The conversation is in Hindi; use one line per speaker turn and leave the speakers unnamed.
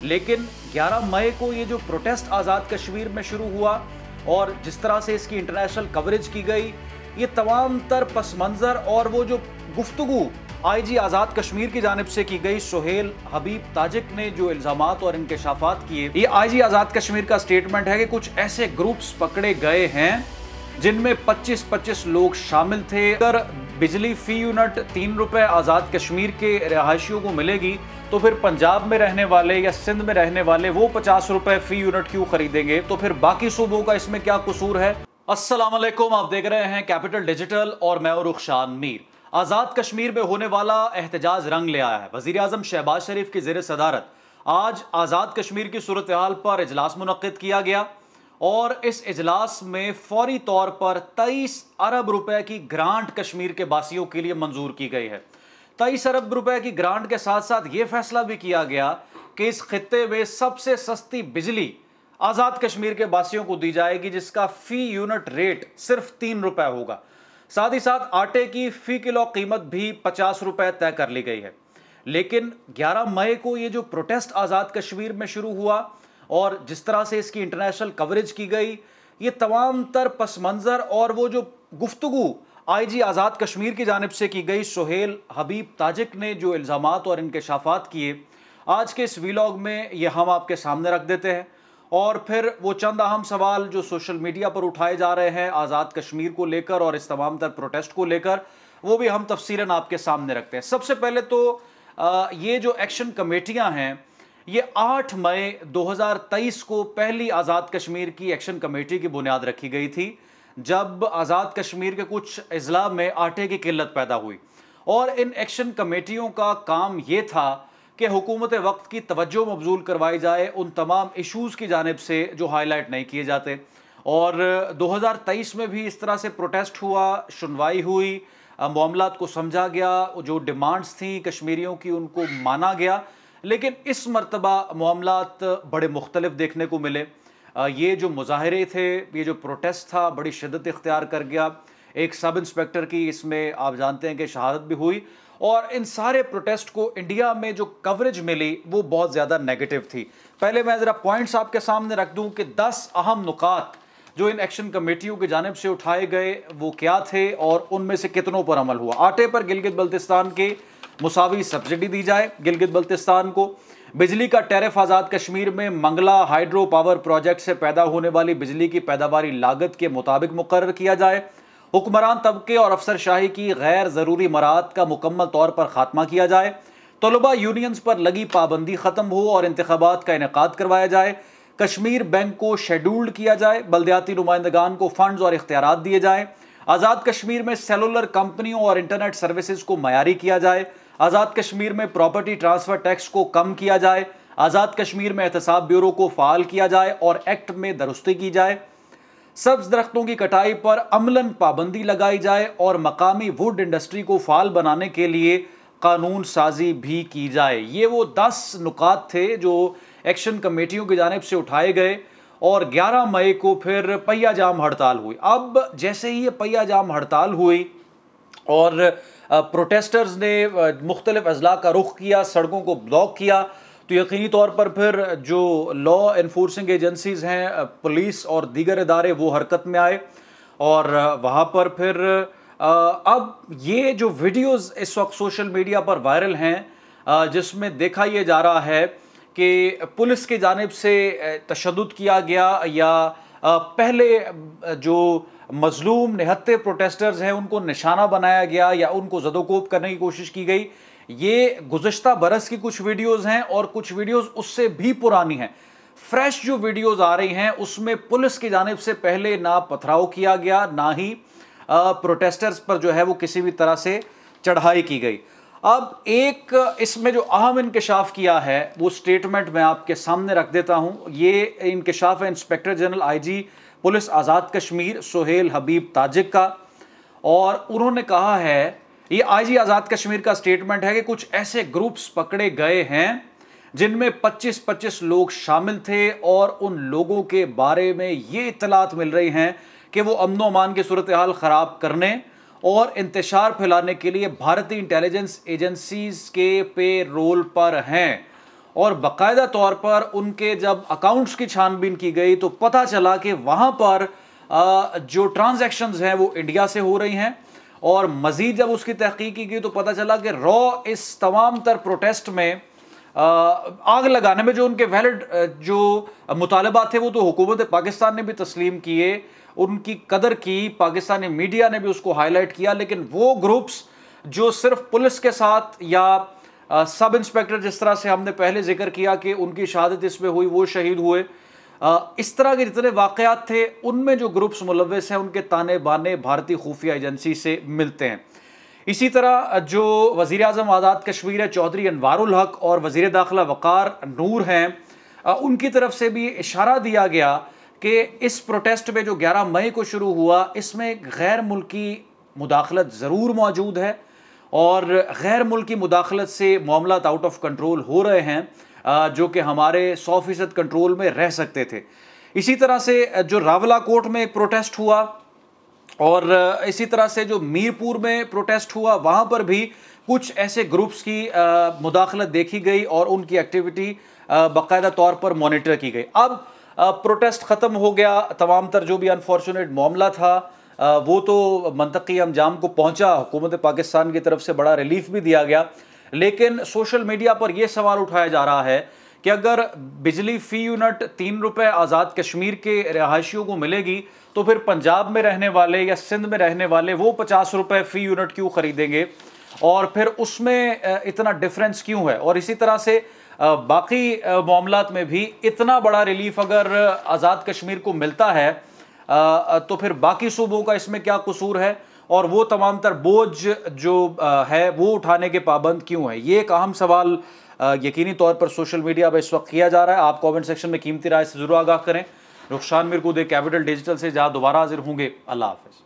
लेकिन 11 मई को ये जो प्रोटेस्ट आज़ाद कश्मीर में शुरू हुआ और जिस तरह से इसकी इंटरनेशनल कवरेज की गई, ये तमाम तर पस मंज़र और वो जो गुफ्तगू आईजी आज़ाद कश्मीर की जानिब से की गई, सुहेल हबीब ताजिक ने जो इल्ज़ामात और इंकशाफात किए, ये आईजी आज़ाद कश्मीर का स्टेटमेंट है कि कुछ ऐसे ग्रुप्स पकड़े गए हैं जिनमें 25-25 लोग शामिल थे। अगर बिजली फी यूनिट 3 रुपए आज़ाद कश्मीर के रहायशियों को मिलेगी तो फिर पंजाब में रहने वाले या सिंध में रहने वाले वो 50 रुपए फी यूनिट क्यों खरीदेंगे? तो फिर बाकी सूबों का इसमें क्या कसूर है? अस्सलाम वालेकुम, आप देख रहे हैं कैपिटल डिजिटल और मैं रुखशान मीर। आज़ाद कश्मीर में होने वाला एहतजाज रंग ले आया है। वज़ीर आज़म शहबाज शरीफ की ज़ेर सदारत आज आज़ाद कश्मीर की सूरत हाल पर इजलास मुनक्किद किया गया और इस इजलास में फौरी तौर पर 23 अरब रुपए की ग्रांट कश्मीर के बासियों के लिए मंजूर की गई है। 23 अरब रुपए की ग्रांट के साथ साथ ये फैसला भी किया गया कि इस खित्ते में सबसे सस्ती बिजली आज़ाद कश्मीर के बासियों को दी जाएगी, जिसका फी यूनिट रेट सिर्फ 3 रुपए होगा। साथ ही साथ आटे की फी किलो कीमत भी 50 रुपए तय कर ली गई है। लेकिन 11 मई को ये जो प्रोटेस्ट आज़ाद कश्मीर में शुरू हुआ और जिस तरह से इसकी इंटरनेशनल कवरेज की गई, ये तमाम तर पस मंज़र और वो जो गुफ्तगू आईजी आज़ाद कश्मीर की जानिब से की गई, सुहेल हबीब ताजिक ने जो इल्ज़ामात और इंकशाफात किए, आज के इस वीलॉग में ये हम आपके सामने रख देते हैं। और फिर वो चंद अहम सवाल जो सोशल मीडिया पर उठाए जा रहे हैं आज़ाद कश्मीर को लेकर और इस तमाम तर प्रोटेस्ट को लेकर, वो भी हम तफसीलन आपके सामने रखते हैं। सबसे पहले तो ये जो एक्शन कमेटियां हैं, ये 8 मई 2023 को पहली आज़ाद कश्मीर की एक्शन कमेटी की बुनियाद रखी गई थी, जब आज़ाद कश्मीर के कुछ अजला में आटे की किल्लत पैदा हुई। और इन एक्शन कमेटियों का काम ये था कि हुकूमत वक्त की तवज्जो मबजूल करवाई जाए उन तमाम इशूज़ की जानिब से जो हाईलाइट नहीं किए जाते। और 2023 में भी इस तरह से प्रोटेस्ट हुआ, सुनवाई हुई, मामलात को समझा गया, जो डिमांड्स थी कश्मीरियों की उनको माना गया। लेकिन इस मरतबा मामलात बड़े मुख्तलिफ देखने को मिले। ये जो मुजाहरे थे, ये जो प्रोटेस्ट था, बड़ी शिद्दत इख्तियार कर गया। एक सब इंस्पेक्टर की इसमें आप जानते हैं कि शहादत भी हुई। और इन सारे प्रोटेस्ट को इंडिया में जो कवरेज मिली वो बहुत ज़्यादा नेगेटिव थी। पहले मैं ज़रा पॉइंट्स आपके सामने रख दूं कि 10 अहम नुकात जो इन एक्शन कमेटियों की जानिब से उठाए गए वो क्या थे और उनमें से कितनों पर अमल हुआ। आटे पर गिलगित बल्तिस्तान के मुसावी सब्सिडी दी जाए गिलगित बल्तिस्तान को। बिजली का टैरिफ आज़ाद कश्मीर में मंगला हाइड्रो पावर प्रोजेक्ट से पैदा होने वाली बिजली की पैदावारी लागत के मुताबिक मुकर्रर किया जाए। हुक्मरान तबके और अफसरशाही की गैर ज़रूरी मराहत का मुकम्मल तौर पर खात्मा किया जाए। तलबा यूनियंस पर लगी पाबंदी ख़त्म हो और इंतखाबात का इनेकाद करवाया जाए। कश्मीर बैंक को शेड्यूल्ड किया जाए। बल्दियाती नुमाइंदगान को फंड्स और इख्तियारात दिए जाएँ। आज़ाद कश्मीर में सेलुलर कंपनियों और इंटरनेट सर्विसेज को मयारी किया जाए। आज़ाद कश्मीर में प्रॉपर्टी ट्रांसफ़र टैक्स को कम किया जाए। आज़ाद कश्मीर में एहतसाब ब्यूरो को फ़ाल किया जाए और एक्ट में दुरुस्ती की जाए। सब्ज दरख्तों की कटाई पर अमलन पाबंदी लगाई जाए और मकामी वुड इंडस्ट्री को फाल बनाने के लिए कानून साजी भी की जाए। ये वो 10 नुकात थे जो एक्शन कमेटियों की जानिब से उठाए गए और 11 मई को फिर पहिया जाम हड़ताल हुई। अब जैसे ही ये पहिया जाम हड़ताल हुई और प्रोटेस्टर्स ने मुख्तलिफ अजला का रुख किया, सड़कों को ब्लॉक किया, तो यकीनी तौर पर फिर जो लॉ इन्फोर्सिंग एजेंसीज़ हैं, पुलिस और दीगर इदारे, वो हरकत में आए। और वहाँ पर फिर अब ये जो वीडियोज़ इस वक्त सोशल मीडिया पर वायरल हैं, जिसमें देखा ये जा रहा है कि पुलिस की जानिब से तशद्दुद किया गया या पहले जो मजलूम निहत्ते प्रोटेस्टर्स हैं उनको निशाना बनाया गया या उनको ज़दोकोब करने की कोशिश की गई। ये गुज़श्ता बरस की कुछ वीडियोज़ हैं और कुछ वीडियोज़ उससे भी पुरानी हैं। फ्रेश जो वीडियोज़ आ रही हैं उसमें पुलिस की जानिब से पहले ना पथराव किया गया, ना ही प्रोटेस्टर्स पर जो है वो किसी भी तरह से चढ़ाई की गई। अब एक इसमें जो अहम इंकशाफ किया है वो स्टेटमेंट मैं आपके सामने रख देता हूँ। ये इंकशाफ है inspector general IG police Azad Kashmir Suhail हबीब ताजिक का, और उन्होंने कहा है, ये आईजी आज़ाद कश्मीर का स्टेटमेंट है कि कुछ ऐसे ग्रुप्स पकड़े गए हैं जिनमें 25-25 लोग शामिल थे और उन लोगों के बारे में ये इत्तलात मिल रही हैं कि वो अमन व अमान की सूरत हाल ख़राब करने और इंतशार फैलाने के लिए भारतीय इंटेलिजेंस एजेंसीज के पे रोल पर हैं। और बाकायदा तौर पर उनके जब अकाउंट्स की छानबीन की गई तो पता चला कि वहां पर जो ट्रांजैक्शंस हैं वो इंडिया से हो रही हैं। और मजीद जब उसकी तहकीक की गई तो पता चला कि रॉ इस तमाम तर प्रोटेस्ट में आग लगाने में जो उनके वैलिड जो मुतालबात थे वो तो हुकूमत पाकिस्तान ने भी तस्लीम किए, उनकी कदर की, पाकिस्तानी मीडिया ने भी उसको हाईलाइट किया, लेकिन वो ग्रुप्स जो सिर्फ पुलिस के साथ या सब इंस्पेक्टर जिस तरह से हमने पहले जिक्र किया कि उनकी शहादत इसमें हुई, वो शहीद हुए, इस तरह के जितने वाकयात थे उनमें जो ग्रुप्स मुलव्वस हैं उनके ताने बाने भारतीय खुफिया एजेंसी से मिलते हैं। इसी तरह जो वज़ीर आज़म आज़ाद कश्मीर है चौधरी अनवारुल हक और वज़ीर दाखिला वक़ार नूर हैं, उनकी तरफ से भी इशारा दिया गया कि इस प्रोटेस्ट में जो 11 मई को शुरू हुआ इसमें गैर मुल्की मुदाखलत ज़रूर मौजूद है और गैर मुल्की मुदाखलत से मामला आउट ऑफ कंट्रोल हो रहे हैं जो कि हमारे 100% कंट्रोल में रह सकते थे। इसी तरह से जो रावलाकोट में एक प्रोटेस्ट हुआ और इसी तरह से जो मीरपुर में प्रोटेस्ट हुआ वहाँ पर भी कुछ ऐसे ग्रुप्स की मुदाखलत देखी गई और उनकी एक्टिविटी बाकायदा तौर पर मॉनिटर की गई। अब प्रोटेस्ट ख़त्म हो गया, तमाम तर जो भी अनफॉर्चुनेट मामला था वो तो मंतकी अंजाम को पहुँचा, हुकूमत पाकिस्तान की तरफ से बड़ा रिलीफ भी दिया गया। लेकिन सोशल मीडिया पर यह सवाल उठाया जा रहा है कि अगर बिजली फ़ी यूनिट 3 रुपये आज़ाद कश्मीर के रहायशियों को मिलेगी तो फिर पंजाब में रहने वाले या सिंध में रहने वाले वो 50 रुपये फ़ी यूनिट क्यों ख़रीदेंगे और फिर उसमें इतना डिफरेंस क्यों है। और इसी तरह से बाकी मामलात में भी इतना बड़ा रिलीफ अगर आज़ाद कश्मीर को मिलता है तो फिर बाकी सूबों का इसमें क्या कसूर है और वो तमाम तर बोझ जो है वो उठाने के पाबंद क्यों है। ये एक अहम सवाल यकीनी तौर पर सोशल मीडिया पर इस वक्त किया जा रहा है। आप कमेंट सेक्शन में कीमती राय से ज़रूर आगाह करें। रुखसान मीरकुद कैपिटल डिजिटल से जहाँ दोबारा हाजिर होंगे। अल्लाह हाफ़िज़।